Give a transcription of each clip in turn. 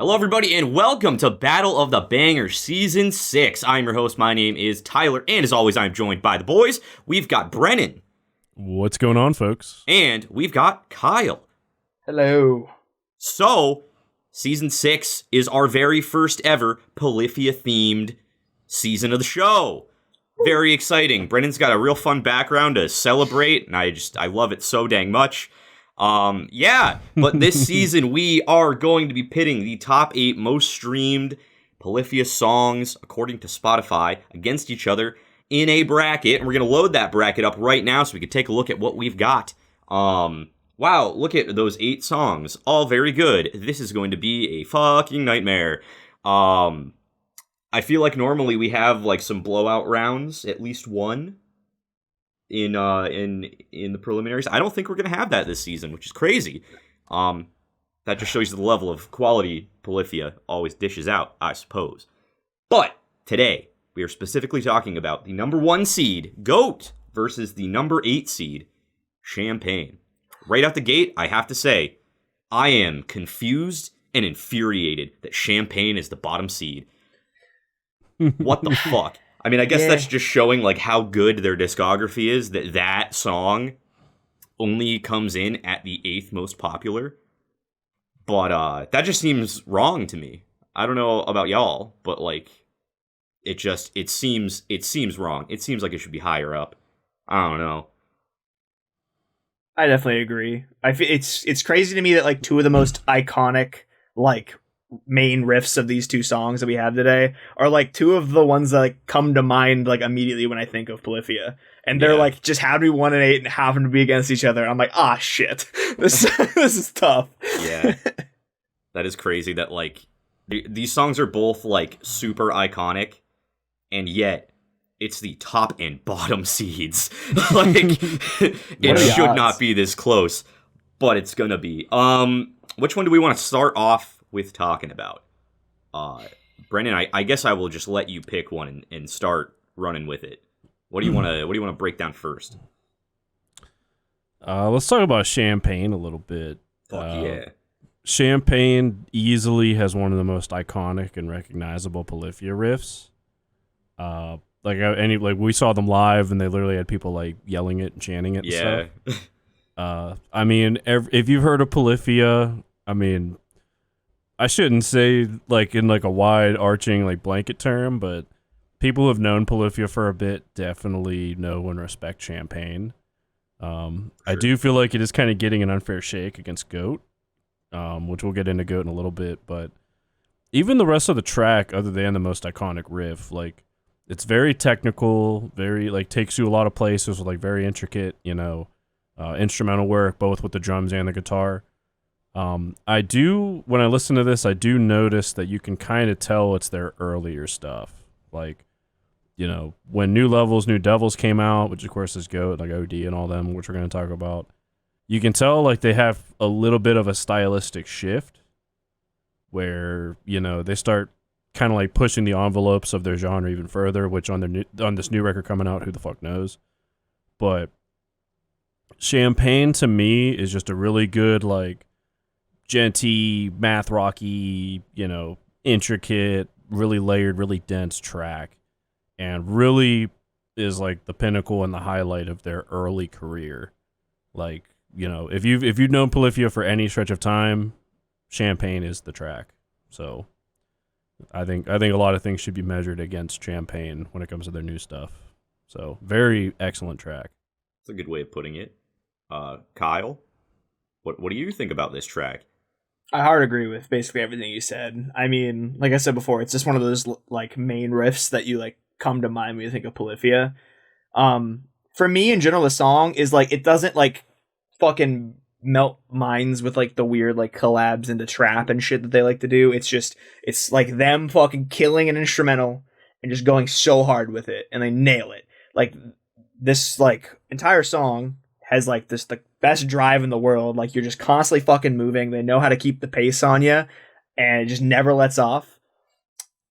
Hello, everybody, and welcome to Battle of the Bangers Season 6. I'm your host. My name is Tyler, and as always, I'm joined by the boys. We've got Brennan. What's going on, folks? And we've got Kyle. Hello. So, Season 6 is our very first ever Polyphia-themed season of the show. Very exciting. Brennan's got a real fun background to celebrate, and I love it so dang much. But this season we are going to be pitting the top 8 most streamed Polyphia songs, according to Spotify, against each other in a bracket, and we're going to load that bracket up right now so we can take a look at what we've got. Wow, look at those 8 songs. All very good. This is going to be a fucking nightmare. I feel like normally we have like some blowout rounds, at least one in the preliminaries. I don't think we're gonna have that this season, which is crazy. That just shows you the level of quality Polyphia always dishes out, I suppose. But today we are specifically talking about the number 1 seed G.O.A.T versus the number 8 seed Champagne. Right out the gate, I have to say, I am confused and infuriated that Champagne is the bottom seed. What the fuck? I mean, I guess that's just showing like how good their discography is, that song only comes in at the 8th most popular. But that just seems wrong to me. I don't know about y'all, but like it seems wrong. It seems like it should be higher up. I don't know. I definitely agree. It's crazy to me that like 2 of the most iconic like main riffs of these 2 songs that we have today are like 2 of the ones that like come to mind like immediately when I think of Polyphia, and they're like just happen to be 1 and 8 and happen to be against each other. I'm like, shit, this is tough. Yeah, that is crazy. That like these songs are both like super iconic, and yet it's the top and bottom seeds. Like it should not be this close, but it's gonna be. Which one do we want to start off with talking about? Brendan, I guess I will just let you pick one and start running with it. What do you want to break down first? Let's talk about Champagne a little bit. Fuck yeah. Champagne easily has one of the most iconic and recognizable Polyphia riffs. We saw them live and they literally had people like yelling it and chanting it and stuff. I mean, if you've heard of Polyphia, I mean, I shouldn't say like in like a wide arching like blanket term, but people who have known Polyphia for a bit definitely know and respect Champagne. Sure. I do feel like it is kind of getting an unfair shake against G.O.A.T, which we'll get into G.O.A.T in a little bit, but even the rest of the track, other than the most iconic riff, like it's very technical, very like takes you a lot of places with like very intricate, instrumental work, both with the drums and the guitar. When I listen to this, I do notice that you can kind of tell it's their earlier stuff. Like, when New Levels, New Devils came out, which of course is G.O.A.T, like OD and all them, which we're going to talk about, you can tell like they have a little bit of a stylistic shift where, they start kind of like pushing the envelopes of their genre even further, which on this new record coming out, who the fuck knows? But Champagne to me is just a really good, like, djenty, math rocky, intricate, really layered, really dense track, and really is like the pinnacle and the highlight of their early career. Like, if you've known Polyphia for any stretch of time, Champagne is the track. So I think a lot of things should be measured against Champagne when it comes to their new stuff. So very excellent track. That's a good way of putting it. Kyle, what do you think about this track? I hard agree with basically everything you said. I mean, like I said before, it's just one of those like main riffs that you like come to mind when you think of Polyphia. For me in general, the song is like, it doesn't like fucking melt minds with like the weird like collabs into trap and shit that they like to do. It's like them fucking killing an instrumental and just going so hard with it, and they nail it. Like this like entire song has like this the best drive in the world. Like you're just constantly fucking moving. They know how to keep the pace on you, and it just never lets off.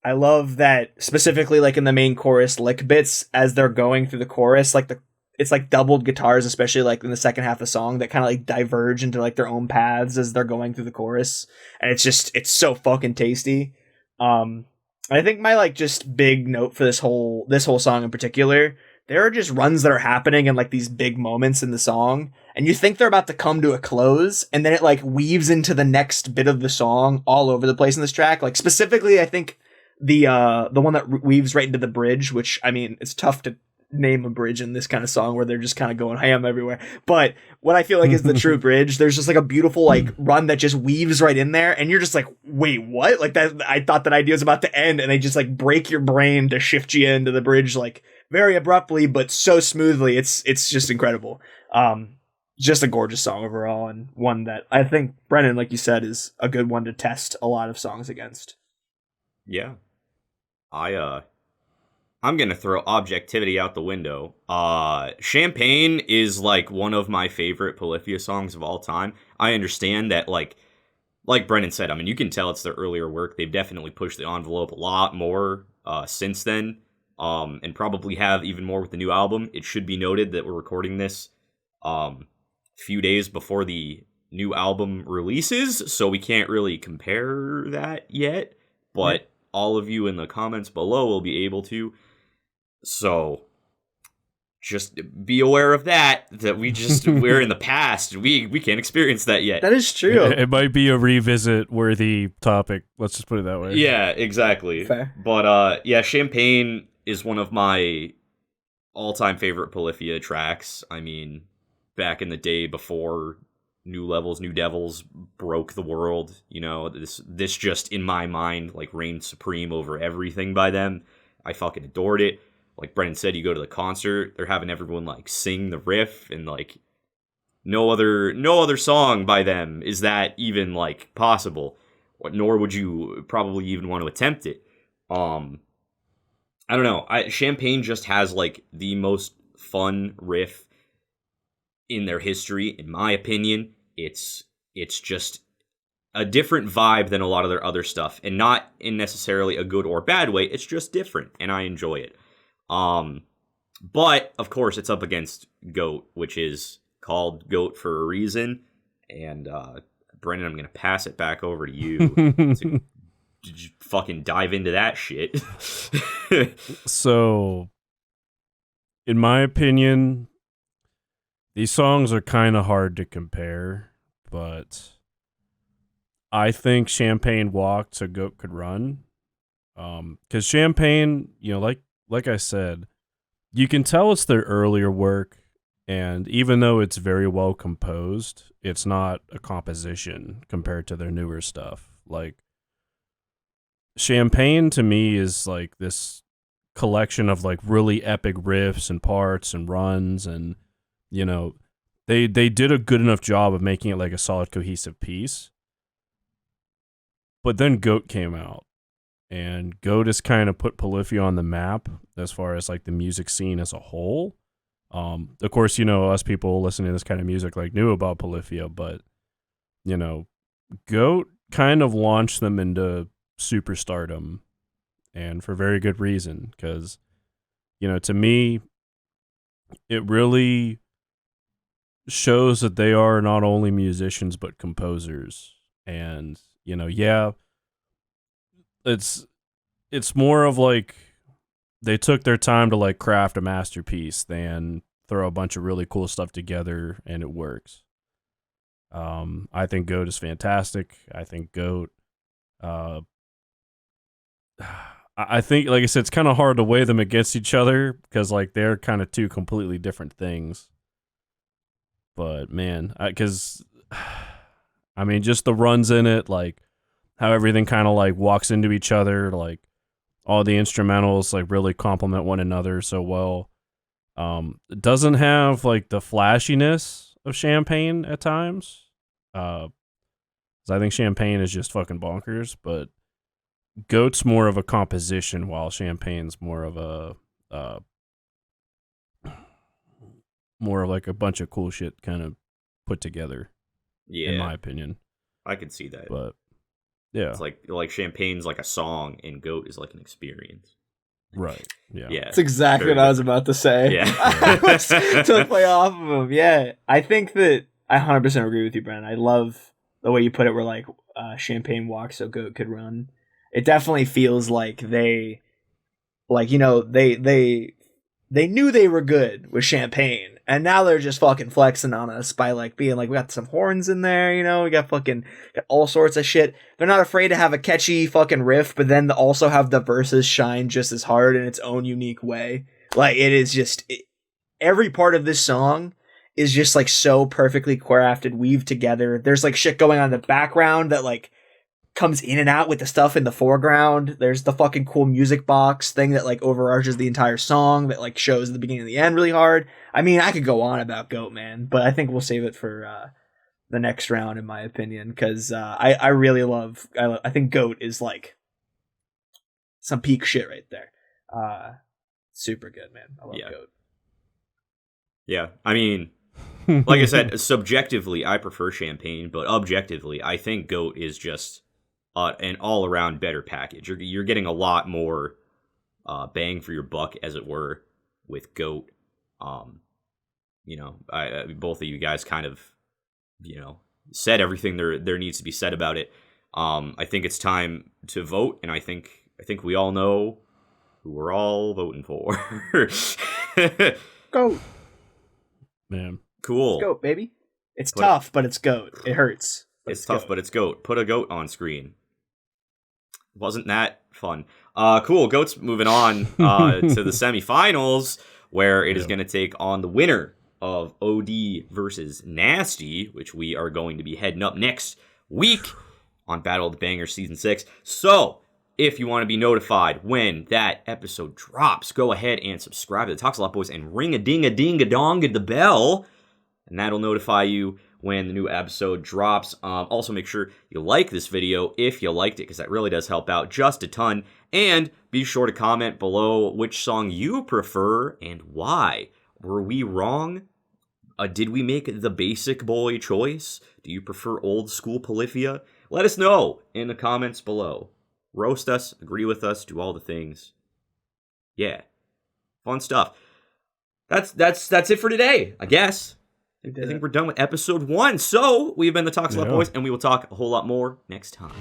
I love that specifically like in the main chorus lick bits as they're going through the chorus, like it's like doubled guitars, especially like in the second half of the song, that kind of like diverge into like their own paths as they're going through the chorus, and it's so fucking tasty. I think my like just big note for this whole song in particular, there are just runs that are happening in like these big moments in the song, and you think they're about to come to a close, and then it like weaves into the next bit of the song all over the place in this track. Like specifically, I think the one that weaves right into the bridge, which I mean, it's tough to name a bridge in this kind of song where they're just kind of going ham everywhere. But what I feel like is the true bridge, there's just like a beautiful like run that just weaves right in there, and you're just like, wait, what? Like that, I thought that idea was about to end, and they just like break your brain to shift you into the bridge like very abruptly, but so smoothly. It's just incredible. Just a gorgeous song overall, and one that I think, Brennan, like you said, is a good one to test a lot of songs against. Yeah. I'm gonna throw objectivity out the window. Champagne is like one of my favorite Polyphia songs of all time. I understand that like Brennan said, I mean, you can tell it's their earlier work. They've definitely pushed the envelope a lot more since then, and probably have even more with the new album. It should be noted that we're recording this a few days before the new album releases, so we can't really compare that yet, but all of you in the comments below will be able to. So just be aware of that we're in the past. We can't experience that yet. That is true. It might be a revisit worthy topic. Let's just put it that way. Yeah, exactly. Fair. But yeah, Champagne is one of my all-time favorite Polyphia tracks. I mean, back in the day before New Levels, New Devils broke the world, you know, this just in my mind like reigned supreme over everything by them. I fucking adored it. Like Brennan said, you go to the concert, they're having everyone like sing the riff, and like no other song by them is that even like possible, nor would you probably even want to attempt it. I don't know. Champagne just has like the most fun riff in their history, in my opinion. It's just a different vibe than a lot of their other stuff, and not in necessarily a good or bad way. It's just different, and I enjoy it. But of course it's up against G.O.A.T, which is called G.O.A.T for a reason. And Brennan, I'm gonna pass it back over to you to fucking dive into that shit. So, in my opinion, these songs are kind of hard to compare, but I think Champagne walked so G.O.A.T could run. Because Champagne, you know, like I said, you can tell it's their earlier work, and even though it's very well composed, it's not a composition compared to their newer stuff. Like, Champagne to me is like this collection of like really epic riffs and parts and runs, and you know, they did a good enough job of making it like a solid cohesive piece. But then G.O.A.T came out, and G.O.A.T has kind of put Polyphia on the map as far as like the music scene as a whole. Of course, you know, us people listening to this kind of music like knew about Polyphia, but you know, G.O.A.T kind of launched them into superstardom, and for very good reason, because you know, to me, it really shows that they are not only musicians but composers. And you know, yeah, it's more of like they took their time to like craft a masterpiece than throw a bunch of really cool stuff together and it works. I think G.O.A.T is fantastic. I think G.O.A.T, I think, like I said, it's kind of hard to weigh them against each other because like they're kind of two completely different things. But man, because I mean, just the runs in it, like how everything kind of like walks into each other, like all the instrumentals like really complement one another so well. It doesn't have like the flashiness of Champagne at times. 'Cause I think Champagne is just fucking bonkers, but G.O.A.T's more of a composition while Champagne's more of a more of like a bunch of cool shit kind of put together. Yeah, in my opinion, I could see that. But yeah, it's like Champagne's like a song, and G.O.A.T is like an experience. Right. Yeah. That's exactly what I was about to say. Yeah. To play off of him. Yeah. I think that I 100% agree with you, Brennan. I love the way you put it where like Champagne walks so GOAT could run. It definitely feels like they like, you know, they knew they were good with Champagne, and now they're just fucking flexing on us by like being like, we got some horns in there, you know, we got all sorts of shit. They're not afraid to have a catchy fucking riff, but then also have the verses shine just as hard in its own unique way. Like it is just every part of this song is just like so perfectly crafted, weaved together. There's like shit going on in the background that like comes in and out with the stuff in the foreground. There's the fucking cool music box thing that like overarches the entire song that like shows the beginning and the end really hard. I mean, I could go on about GOAT, man, but I think we'll save it for the next round, in my opinion, because I really love. I think GOAT is like some peak shit right there. Super good, man. I love GOAT. Yeah, I mean, like I said, subjectively, I prefer Champagne, but objectively, I think GOAT is just an all-around better package. You're getting a lot more bang for your buck, as it were, with GOAT. You know, both of you guys kind of, you know, said everything there needs to be said about it. I think it's time to vote, and I think we all know who we're all voting for. GOAT. Man. Cool. It's GOAT, baby. It's tough, but it's GOAT. It hurts. It's tough, but it's GOAT. Put a GOAT on screen. Wasn't that fun? Cool. GOAT's moving on to the semifinals, where it is going to take on the winner of OD versus Nasty, which we are going to be heading up next week on Battle of the Bangers Season 6. So, if you want to be notified when that episode drops, go ahead and subscribe to the Talks a Lot Boys and ring-a-ding-a-ding-a-dong at the bell, and that'll notify you when the new episode drops. Also, make sure you like this video if you liked it, because that really does help out just a ton. And be sure to comment below which song you prefer and why. Were we wrong? Did we make the basic boy choice? Do you prefer old school Polyphia? Let us know in the comments below. Roast us, agree with us, do all the things. Yeah. Fun stuff. That's it for today, I guess. I think we're done with episode 1. So, we've been the Talks a Lot Boys, and we will talk a whole lot more next time.